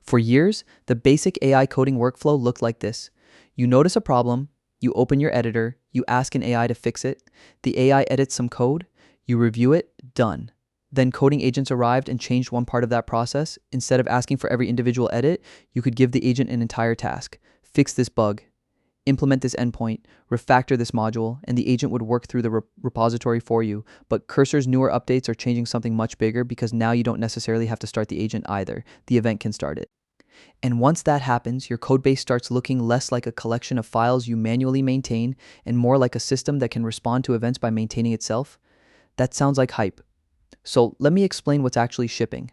For years, the basic AI coding workflow looked like this. You notice a problem, you open your editor, you ask an AI to fix it, the AI edits some code, you review it, done. Then coding agents arrived and changed one part of that process. Instead of asking for every individual edit, you could give the agent an entire task. Fix this bug, implement this endpoint, refactor this module, and the agent would work through the repository for you. But Cursor's newer updates are changing something much bigger because now you don't necessarily have to start the agent either. The event can start it. And once that happens, your codebase starts looking less like a collection of files you manually maintain and more like a system that can respond to events by maintaining itself. That sounds like hype. So let me explain what's actually shipping.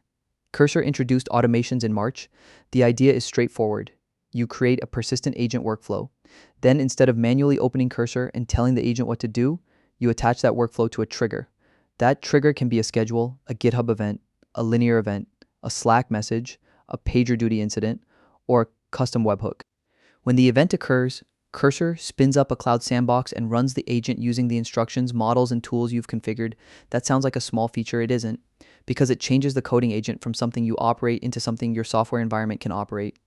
Cursor introduced automations in March. The idea is straightforward. You create a persistent agent workflow. Then instead of manually opening Cursor and telling the agent what to do, you attach that workflow to a trigger. That trigger can be a schedule, a GitHub event, a linear event, a Slack message, a PagerDuty incident, or a custom webhook. When the event occurs, Cursor spins up a cloud sandbox and runs the agent using the instructions, models, and tools you've configured. That sounds like a small feature. It isn't, because it changes the coding agent from something you operate into something your software environment can operate.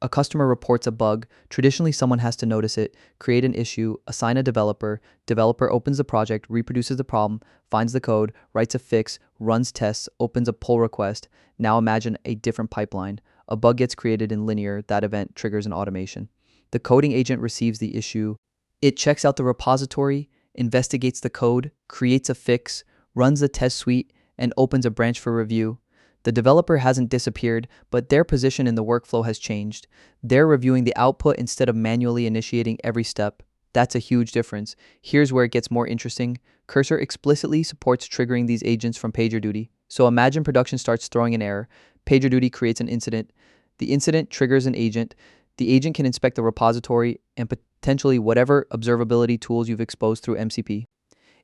A customer reports a bug. Traditionally, someone has to notice it, create an issue, assign a developer. Developer opens the project, reproduces the problem, finds the code, writes a fix, runs tests, opens a pull request. Now imagine a different pipeline. A bug gets created in linear. That event triggers an automation. The coding agent receives the issue. It checks out the repository, investigates the code, creates a fix, runs the test suite, and opens a branch for review. The developer hasn't disappeared, but their position in the workflow has changed. They're reviewing the output instead of manually initiating every step. That's a huge difference. Here's where it gets more interesting. Cursor explicitly supports triggering these agents from PagerDuty. So imagine production starts throwing an error. PagerDuty creates an incident. The incident triggers an agent. The agent can inspect the repository and potentially whatever observability tools you've exposed through MCP.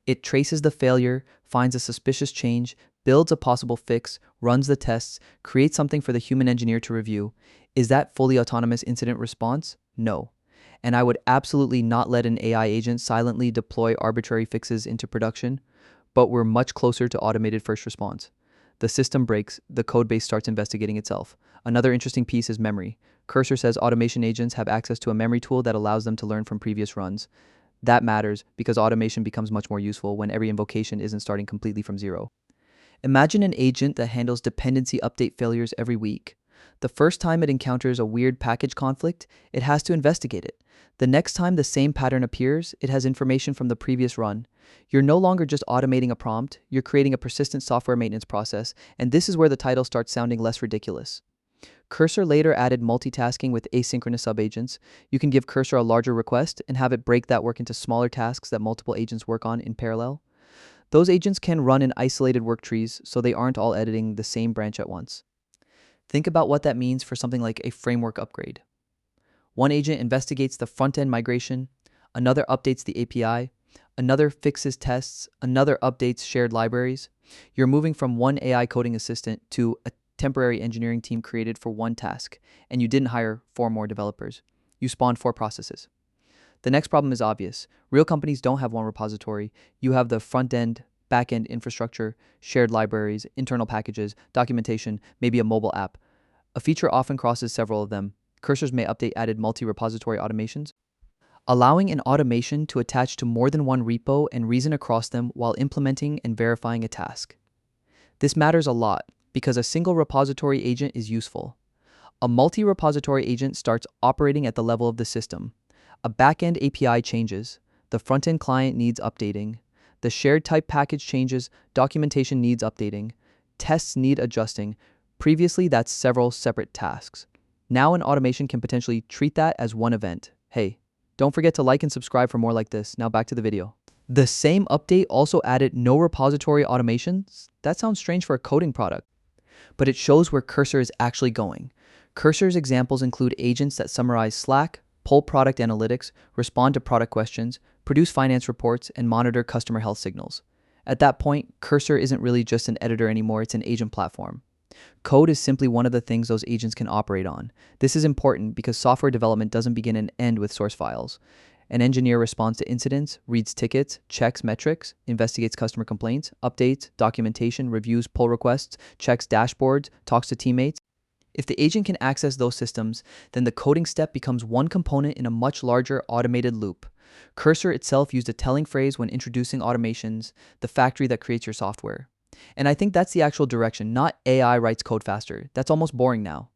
It traces the failure, finds a suspicious change, builds a possible fix, runs the tests, creates something for the human engineer to review. Is that fully autonomous incident response? No. And I would absolutely not let an AI agent silently deploy arbitrary fixes into production, but we're much closer to automated first response. The system breaks, the codebase starts investigating itself. Another interesting piece is memory. Cursor says automation agents have access to a memory tool that allows them to learn from previous runs. That matters because automation becomes much more useful when every invocation isn't starting completely from zero. Imagine an agent that handles dependency update failures every week. The first time it encounters a weird package conflict, it has to investigate it. The next time the same pattern appears, it has information from the previous run. You're no longer just automating a prompt, you're creating a persistent software maintenance process, and this is where the title starts sounding less ridiculous. Cursor later added multitasking with asynchronous subagents. You can give Cursor a larger request and have it break that work into smaller tasks that multiple agents work on in parallel. Those agents can run in isolated worktrees, so they aren't all editing the same branch at once. Think about what that means for something like a framework upgrade. One agent investigates the front-end migration, another updates the API, another fixes tests, another updates shared libraries. You're moving from one AI coding assistant to a temporary engineering team created for one task, and you didn't hire 4 more developers. You spawned 4 processes. The next problem is obvious. Real companies don't have one repository. You have the front-end, back-end infrastructure, shared libraries, internal packages, documentation, maybe a mobile app. A feature often crosses several of them. Cursors may update added multi-repository automations, allowing an automation to attach to more than one repo and reason across them while implementing and verifying a task. This matters a lot because a single repository agent is useful. A multi-repository agent starts operating at the level of the system. A backend API changes, the front-end client needs updating, the shared type package changes, documentation needs updating, tests need adjusting. Previously, that's several separate tasks. Now an automation can potentially treat that as one event. Hey, don't forget to like and subscribe for more like this. Now back to the video. The same update also added no repository automations. That sounds strange for a coding product, but it shows where Cursor is actually going. Cursor's examples include agents that summarize Slack, pull product analytics, respond to product questions, produce finance reports, and monitor customer health signals. At that point, Cursor isn't really just an editor anymore, it's an agent platform. Code is simply one of the things those agents can operate on. This is important because software development doesn't begin and end with source files. An engineer responds to incidents, reads tickets, checks metrics, investigates customer complaints, updates, documentation, reviews pull requests, checks dashboards, talks to teammates. If the agent can access those systems, then the coding step becomes one component in a much larger automated loop. Cursor itself used a telling phrase when introducing automations, the factory that creates your software. And I think that's the actual direction, not AI writes code faster. That's almost boring now.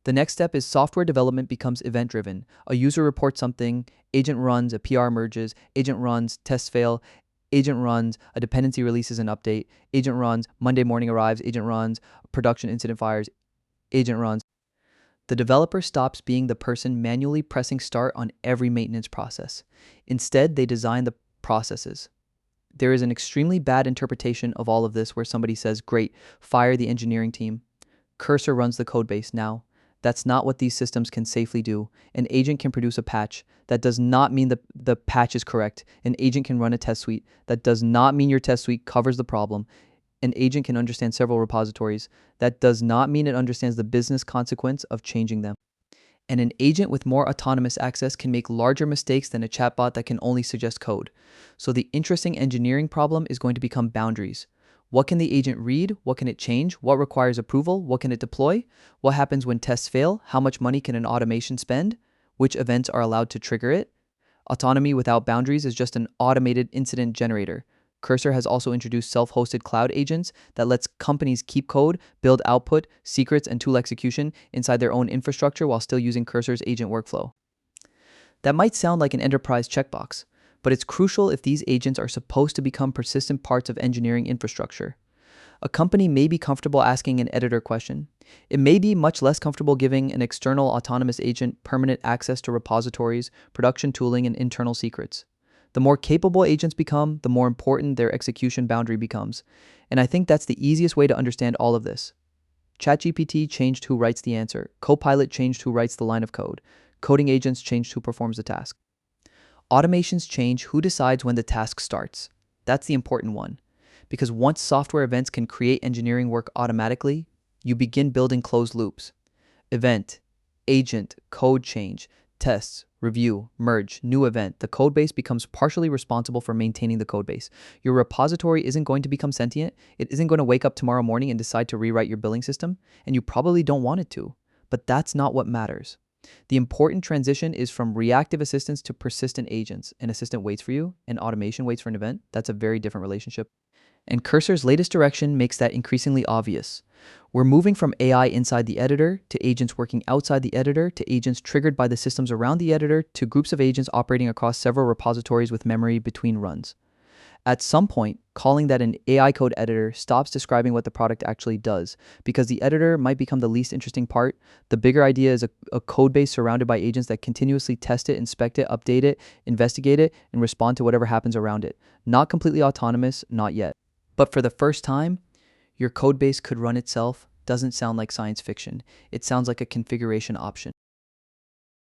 The next step is software development becomes event-driven. A user reports something, agent runs, a PR merges, agent runs, tests fail, agent runs, a dependency releases an update, agent runs, Monday morning arrives, agent runs, production incident fires, agent runs. The developer stops being the person manually pressing start on every maintenance process. Instead, they design the processes. There is an extremely bad interpretation of all of this where somebody says, great, fire the engineering team. Cursor runs the codebase now. That's not what these systems can safely do. An agent can produce a patch. That does not mean the patch is correct. An agent can run a test suite. That does not mean your test suite covers the problem. An agent can understand several repositories. That does not mean it understands the business consequence of changing them. And an agent with more autonomous access can make larger mistakes than a chatbot that can only suggest code. So the interesting engineering problem is going to become boundaries. What can the agent read? What can it change? What requires approval? What can it deploy? What happens when tests fail? How much money can an automation spend? Which events are allowed to trigger it? Autonomy without boundaries is just an automated incident generator. Cursor has also introduced self-hosted cloud agents that lets companies keep code, build output, secrets, and tool execution inside their own infrastructure while still using Cursor's agent workflow. That might sound like an enterprise checkbox, but it's crucial if these agents are supposed to become persistent parts of engineering infrastructure. A company may be comfortable asking an editor question. It may be much less comfortable giving an external autonomous agent permanent access to repositories, production tooling, and internal secrets. The more capable agents become, the more important their execution boundary becomes. And I think that's the easiest way to understand all of this. ChatGPT changed who writes the answer. Copilot changed who writes the line of code. Coding agents changed who performs the task. Automations change who decides when the task starts. That's the important one. Because once software events can create engineering work automatically, you begin building closed loops. Event, agent, code change, tests, review, merge, new event. The codebase becomes partially responsible for maintaining the codebase. Your repository isn't going to become sentient. It isn't going to wake up tomorrow morning and decide to rewrite your billing system, and you probably don't want it to. But that's not what matters. The important transition is from reactive assistance to persistent agents. An assistant waits for you, and automation waits for an event. That's a very different relationship. And Cursor's latest direction makes that increasingly obvious. We're moving from AI inside the editor to agents working outside the editor to agents triggered by the systems around the editor to groups of agents operating across several repositories with memory between runs. At some point, calling that an AI code editor stops describing what the product actually does, because the editor might become the least interesting part. The bigger idea is a code base surrounded by agents that continuously test it, inspect it, update it, investigate it, and respond to whatever happens around it. Not completely autonomous, not yet. But for the first time, your code base could run itself doesn't sound like science fiction. It sounds like a configuration option.